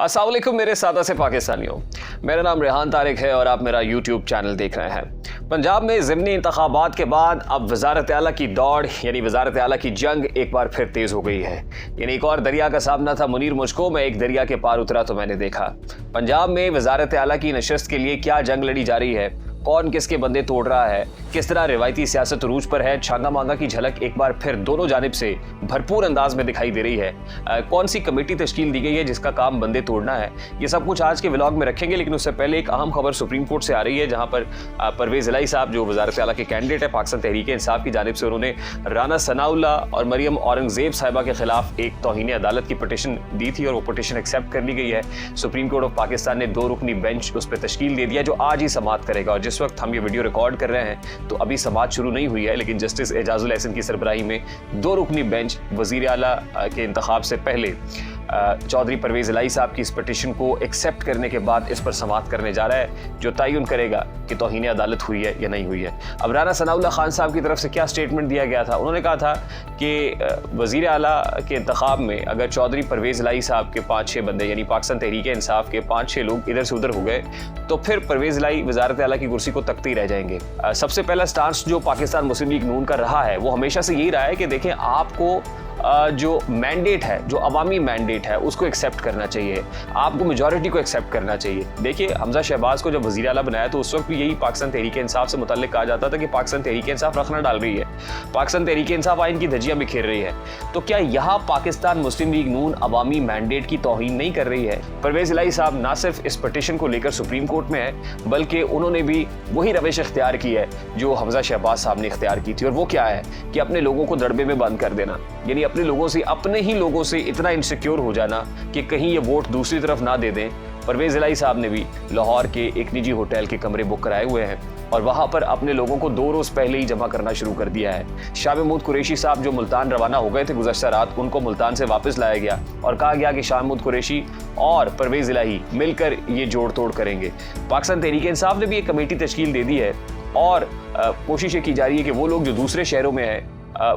अस्सलाम वालेकुम मेरे सादा से पाकिस्तानियों, मेरा नाम रेहान तारिक है और आप मेरा यूट्यूब चैनल देख रहे हैं। पंजाब में ज़िमनी इंतखाबात के बाद अब वज़ारत आला की दौड़ यानी वज़ारत आला की जंग एक बार फिर तेज़ हो गई है। यानी एक और दरिया का सामना था मुनीर मुझको, मैं एक दरिया के पार उतरा तो मैंने देखा पंजाब में वज़ारत आला की नशस्त के लिए क्या जंग लड़ी जा रही है, कौन किसके बंदे तोड़ रहा है, किस तरह रिवायती सियासत उरूज पर है। छांगा मांगा की झलक एक बार फिर दोनों जानिब से भरपूर अंदाज में दिखाई दे रही है। कौन सी कमेटी तश्कील दी गई है जिसका काम बंदे तोड़ना है, ये सब कुछ आज के व्लॉग में रखेंगे। लेकिन उससे पहले एक अहम खबर सुप्रीम कोर्ट से आ रही है, जहां पर परवेज इलाही साहब जो वज़ारत आला के कैंडिडेट है पाकिस्तान तहरीक इंसाफ की जानिब से, उन्होंने राना सनाउल्लाह और मरियम औरंगजेब साहिबा के खिलाफ एक तौहीन अदालत की पटिशन दी थी और वो पटिशन एक्सेप्ट कर ली गई है। सुप्रीम कोर्ट ऑफ पाकिस्तान ने 2 रुकनी बेंच उस पर तश्कील दे दिया जो आज ही समाअत करेगा। और जिस वक्त हम ये वीडियो रिकॉर्ड कर रहे हैं तो अभी समाअत शुरू नहीं हुई है, लेकिन जस्टिस एजाजुल एहसन की सरबराही में 2 रुकनी बेंच वजीर आला के इंतखाब से पहले चौधरी परवेज इलाही साहब की इस पटिशन को एक्सेप्ट करने के बाद इस पर समाअत करने जा रहा है, जो तयन करेगा कि तौहीन अदालत हुई है या नहीं हुई है। अब राना सनाउल्लाह खान साहब की तरफ से क्या स्टेटमेंट दिया गया था, उन्होंने कहा था कि वजीर आला के इंतखाब में अगर चौधरी परवेज इलाही साहब के 5-6 बंदे यानी पाकिस्तान तहरीक इंसाफ के 5-6 लोग इधर से उधर हो गए तो फिर परवेज इलाही वज़ारत आला की कुर्सी को तकते ही रह जाएंगे। सबसे पहला स्टांस जो पाकिस्तान मुस्लिम लीग नून का रहा है वो हमेशा से यही रहा है कि देखें, आपको जो मैंडेट है, जो अवामी मैंडेट है, उसको एक्सेप्ट करना चाहिए, आपको मेजॉरिटी को एक्सेप्ट करना चाहिए। देखिए, हमजा शहबाज को जब वज़ीर आला बनाया तो उस वक्त भी यही पाकिस्तान तहरीक इंसाफ से मुताल्लिक कहा जाता था कि पाकिस्तान तहरीक इंसाफ रखना डाल रही है, पाकिस्तान तहरीक इंसाफ आइन की धज्जियां बिखेर रही है। तो क्या यहाँ पाकिस्तान मुस्लिम लीग नून अवामी मैंडेट की तौहीन नहीं कर रही है? परवेज इलाही साहब ना सिर्फ इस पटिशन को लेकर सुप्रीम कोर्ट में है, बल्कि उन्होंने भी वही रविश इख्तियार की है जो हमजा शहबाज साहब ने इख्तियार की थी। और वो क्या है कि अपने लोगों को दड़बे में बंद कर देना, यानी अपने ही लोगों से इतना इनसिक्योर हो जाना कि कहीं ये वोट दूसरी तरफ ना दे दें। परवेज इलाही साहब ने भी लाहौर के एक निजी होटल के कमरे बुक कराए हुए हैं और वहां पर अपने लोगों को 2 रोज पहले ही जमा करना शुरू कर दिया है। शाह महमूद कुरैशी साहब जो मुल्तान रवाना हो गए थे गुज़श्ता रात, उनको मुल्तान से वापस लाया गया और कहा गया कि शाह महमूद कुरैशी और परवेज इलाही मिलकर ये जोड़ तोड़ करेंगे। पाकिस्तान तहरीक इंसाफ ने भी एक कमेटी तश्कील दे दी है और कोशिश की जा रही है कि वो लोग जो दूसरे शहरों में हैं,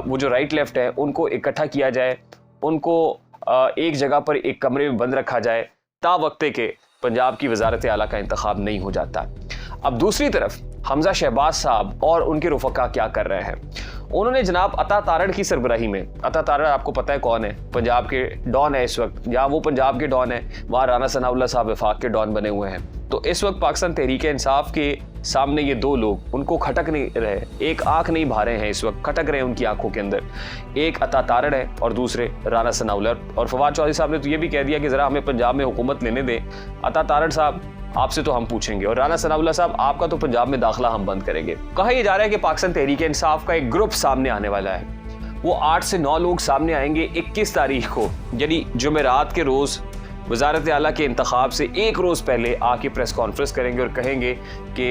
वो जो राइट लेफ्ट है, उनको इकट्ठा किया जाए, उनको एक जगह पर एक कमरे में बंद रखा जाए तावक्ते के पंजाब की वज़ारत आला का इंतखाब नहीं हो जाता। अब दूसरी तरफ हमजा शहबाज साहब और उनके रुफ़का क्या कर रहे हैं? उन्होंने जनाब अता तारड़ की सरबराही में, अता तारड़ आपको पता है कौन है, पंजाब के डॉन है इस वक्त, जहाँ वो पंजाब के डॉन है वहाँ राना सनाउल्लाह साहब वफाक के डॉन बने हुए हैं। तो इस वक्त पाकिस्तान तहरीक इंसाफ के सामने ये 2 लोग उनको खटक नहीं रहे, एक आंख नहीं भा रहे हैं, इस वक्त खटक रहे हैं उनकी आंखों के अंदर। एक अता तारड़ है और दूसरे राना सनाउल्लाह। और फवाद चौधरी साहब ने तो ये भी कह दिया कि ज़रा हमें पंजाब में हुकूमत लेने दें, अता तारड़ साहब आपसे तो हम पूछेंगे, और राना सनाउल्लाह साहब आपका तो पंजाब में दाखिला हम बंद करेंगे। कहा यह जा रहा है कि पाकिस्तान तहरीक इंसाफ का एक ग्रुप सामने आने वाला है, वो 8 से 9 लोग सामने आएंगे 21 तारीख को, यानी जुमेरात के रोज़ वज़ारत आला के इंतखाब से 1 रोज़ पहले आके प्रेस कॉन्फ्रेंस करेंगे और कहेंगे कि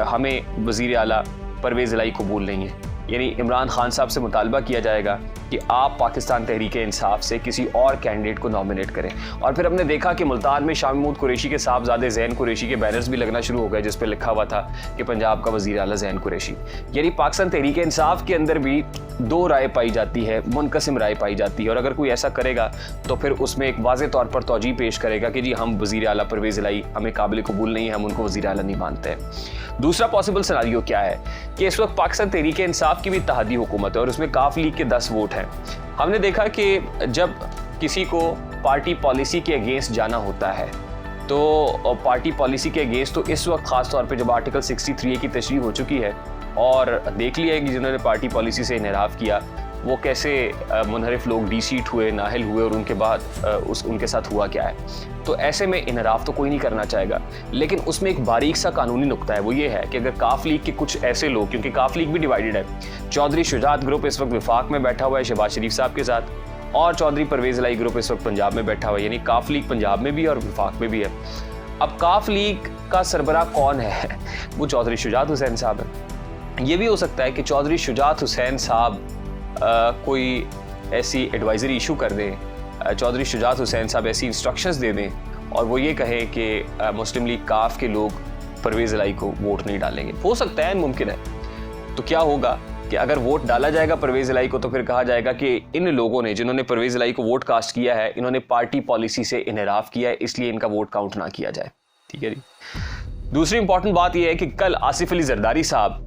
हमें वज़ीर आला परवेज इलाही कबूल नहीं है। यानी इमरान खान साहब से मुतालबा किया जाएगा कि आप पाकिस्तान तहरीक इंसाफ से किसी और कैंडिडेट को नॉमिनेट करें। और फिर हमने देखा कि मुल्तान में शाह महमूद कुरैशी के साहबजादे ज़ैन कुरैशी के बैनर्स भी लगना शुरू हो गए जिस पर लिखा हुआ था कि पंजाब का वज़ीर आला ज़ैन कुरैशी। यानी पाकिस्तान तहरीक इंसाफ के अंदर भी 2 राय पाई जाती है, मुनकसिम राय पाई जाती है। और अगर कोई ऐसा करेगा तो फिर उसमें एक वाज़ेह तौर पर तौजीह पेश करेगा कि जी हम वज़ीर आला परवेज इलाही हमें काबिल कबूल नहीं है, हम उनको वज़ीर आला नहीं मानते हैं। दूसरा पॉसिबल सिनारियो क्या है कि इस वक्त पाकिस्तान तहरीक इंसाफ की भी इत्तेहादी हुकूमत है और उसमें काफ लीग के 10 वोट हैं। हमने देखा कि जब किसी को पार्टी पॉलिसी के अगेंस्ट जाना होता है तो पार्टी पॉलिसी के अगेंस्ट, तो इस वक्त ख़ास तौर पे जब आर्टिकल 63A की तशरीह हो चुकी है और देख लिया है कि जिन्होंने पार्टी पॉलिसी से इनहराफ किया वो कैसे मुनहरिफ लोग डीसीट हुए, नाहल हुए और उनके बाद उनके साथ हुआ क्या है। तो ऐसे में इनहराफ तो कोई नहीं करना चाहेगा, लेकिन उसमें एक बारीक सा कानूनी नुक्ता है, वो ये है कि अगर काफ लीग के कुछ ऐसे लोग, क्योंकि काफ लीग भी डिवाइडेड है, चौधरी शुजात ग्रुप इस वक्त वफाक में बैठा हुआ है शहबाज शरीफ साहब के साथ और चौधरी परवेज इलाही ग्रुप इस वक्त पंजाब में बैठा हुआ है, यानी काफ लीग पंजाब में भी है और वफाक में भी है। अब काफ लीग का सरबराह कौन है? वो चौधरी शुजात हुसैन साहब है। ये भी हो सकता है कि चौधरी शुजात हुसैन साहब कोई ऐसी एडवाइजरी इशू कर दें, चौधरी शुजात हुसैन साहब ऐसी इंस्ट्रक्शंस दे दें और वो ये कहें कि मुस्लिम लीग काफ के लोग परवेज इलाही को वोट नहीं डालेंगे। हो सकता है, मुमकिन है। तो क्या होगा कि अगर वोट डाला जाएगा परवेज़ इलाही को तो फिर कहा जाएगा कि इन लोगों ने जिन्होंने परवेज़ इलाही को वोट कास्ट किया है इन्होंने पार्टी पॉलिसी से इनहराफ किया है, इसलिए इनका वोट काउंट ना किया जाए। ठीक है जी। दूसरी इंपॉर्टेंट बात यह है कि कल आसिफ अली जरदारी साहब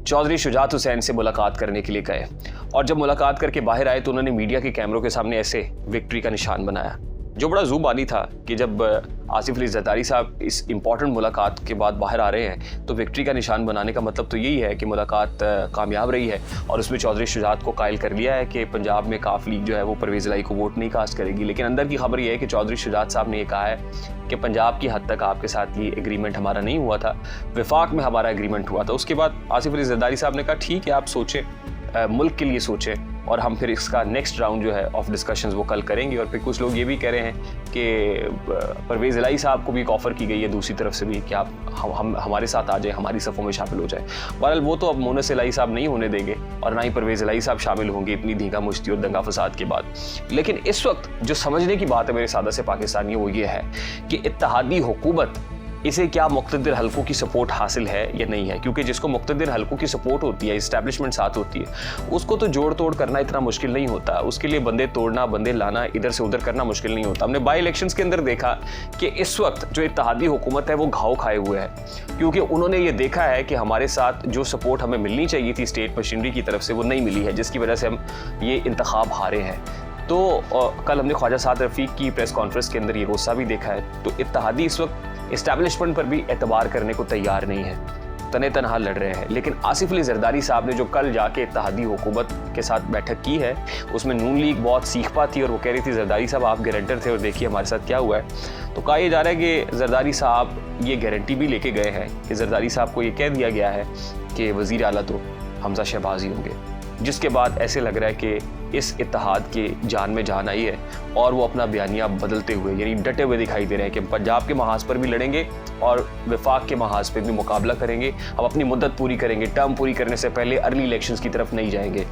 चौधरी शुजात हुसैन से मुलाकात करने के लिए गए और जब मुलाकात करके बाहर आए तो उन्होंने मीडिया के कैमरों के सामने ऐसे विक्ट्री का निशान बनाया, जो बड़ा ज़ुबानी था कि जब आसिफ अली जरदारी साहब इस इंपॉर्टेंट मुलाकात के बाद बाहर आ रहे हैं तो विक्ट्री का निशान बनाने का मतलब तो यही है कि मुलाकात कामयाब रही है और उसमें चौधरी शुजात को कायल कर लिया है कि पंजाब में काफ लीग जो है वो परवेज़ इलाही को वोट नहीं कास्ट करेगी। लेकिन अंदर की खबर यह है कि चौधरी शुजात साहब ने ये कहा है कि पंजाब की हद तक आपके साथ ये एग्रीमेंट हमारा नहीं हुआ था, वफाक में हमारा एग्रीमेंट हुआ था। उसके बाद आसिफ अली जरदारी साहब ने कहा ठीक है आप सोचें, मुल्क के लिए सोचें और हम फिर इसका नेक्स्ट राउंड जो है ऑफ डिस्कशंस वो कल करेंगे। और फिर कुछ लोग ये भी कह रहे हैं कि परवेज़ इलाही साहब को भी एक ऑफ़र की गई है दूसरी तरफ से भी कि आप हम हमारे साथ आ जाए, हमारी सफ़ों में शामिल हो जाए। बहरहाल वो तो अब मोनस इलाही साहब नहीं होने देंगे और ना ही परवेज़ इलाही साहब शामिल होंगे इतनी धींगा मुश्ती और दंगा फसाद के बाद। लेकिन इस वक्त जो समझने की बात है मेरे सादा से पाकिस्तानी वो ये है कि इत्तेहादी हुकूमत इसे क्या मुक़्तदिर हल्कों की सपोर्ट हासिल है या नहीं है, क्योंकि जिसको मुक़्तदिर हल्कों की सपोर्ट होती है, इस्टेब्लिशमेंट साथ होती है, उसको तो जोड़ तोड़ करना इतना मुश्किल नहीं होता। उसके लिए बंदे तोड़ना, बंदे लाना, इधर से उधर करना मुश्किल नहीं होता। हमने बाई इलेक्शंस के अंदर देखा कि इस वक्त जो इत्तेहादी हुकूमत है वो घाव खाए हुए है, क्योंकि उन्होंने ये देखा है कि हमारे साथ जो सपोर्ट हमें मिलनी चाहिए थी स्टेट मशीनरी की तरफ से वो नहीं मिली है, जिसकी वजह से हम ये इंतखाब हारे हैं। तो कल हमने ख्वाजा साद रफ़ीक की प्रेस कॉन्फ्रेंस के अंदर ये गुस्सा भी देखा है। तो इत्तेहादी इस वक्त इस्टेब्लिशमेंट पर भी एतबार करने को तैयार नहीं है, तने तनहा लड़ रहे हैं। लेकिन आसिफ अली जरदारी साहब ने जो कल जाके इत्तेहादी हुकूमत के साथ बैठक की है उसमें नून लीग बहुत सीखपा थी और वो कह रही थी जरदारी साहब आप गारंटर थे और देखिए हमारे साथ क्या हुआ है। तो कहा यह जा रहा है कि जरदारी साहब ये गारंटी भी लेके गए हैं कि जरदारी साहब को ये कह दिया गया है कि वज़ीर आला तो हमजा शहबाज ही होंगे, जिसके बाद ऐसे लग रहा है कि इस इत्तेहाद के जान में जान आई है और वो अपना बयानिया बदलते हुए यानी डटे हुए दिखाई दे रहे हैं कि पंजाब के महाज पर भी लड़ेंगे और वफाक के महाज पर भी मुकाबला करेंगे। अब अपनी मुद्दत पूरी करेंगे, टर्म पूरी करने से पहले अर्ली इलेक्शंस की तरफ नहीं जाएंगे।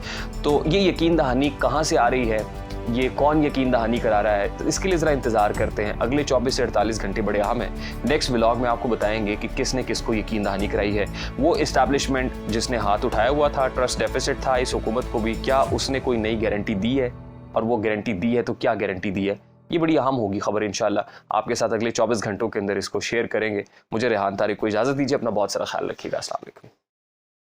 तो ये यकीन दहानी कहाँ से आ रही है, ये कौन यकीन दहानी करा रहा है, तो इसके लिए ज़रा इंतज़ार करते हैं। अगले 24 से 48 घंटे बड़े अहम हैं। नेक्स्ट व्लॉग में आपको बताएंगे कि किसने किसको यकीन दहानी कराई है। वो इस्टेब्लिशमेंट जिसने हाथ उठाया हुआ था, ट्रस्ट डेफिसिट था इस हुकूमत को भी, क्या उसने कोई नई गारंटी दी है, और वो गारंटी दी है तो क्या गारंटी दी है। ये बड़ी अहम होगी खबर, इंशाल्लाह आपके साथ अगले 24 घंटों के अंदर इसको शेयर करेंगे। मुझे रेहान तारिक को इजाज़त दीजिए, अपना बहुत सारा ख्याल रखिएगा। अस्सलाम वालेकुम।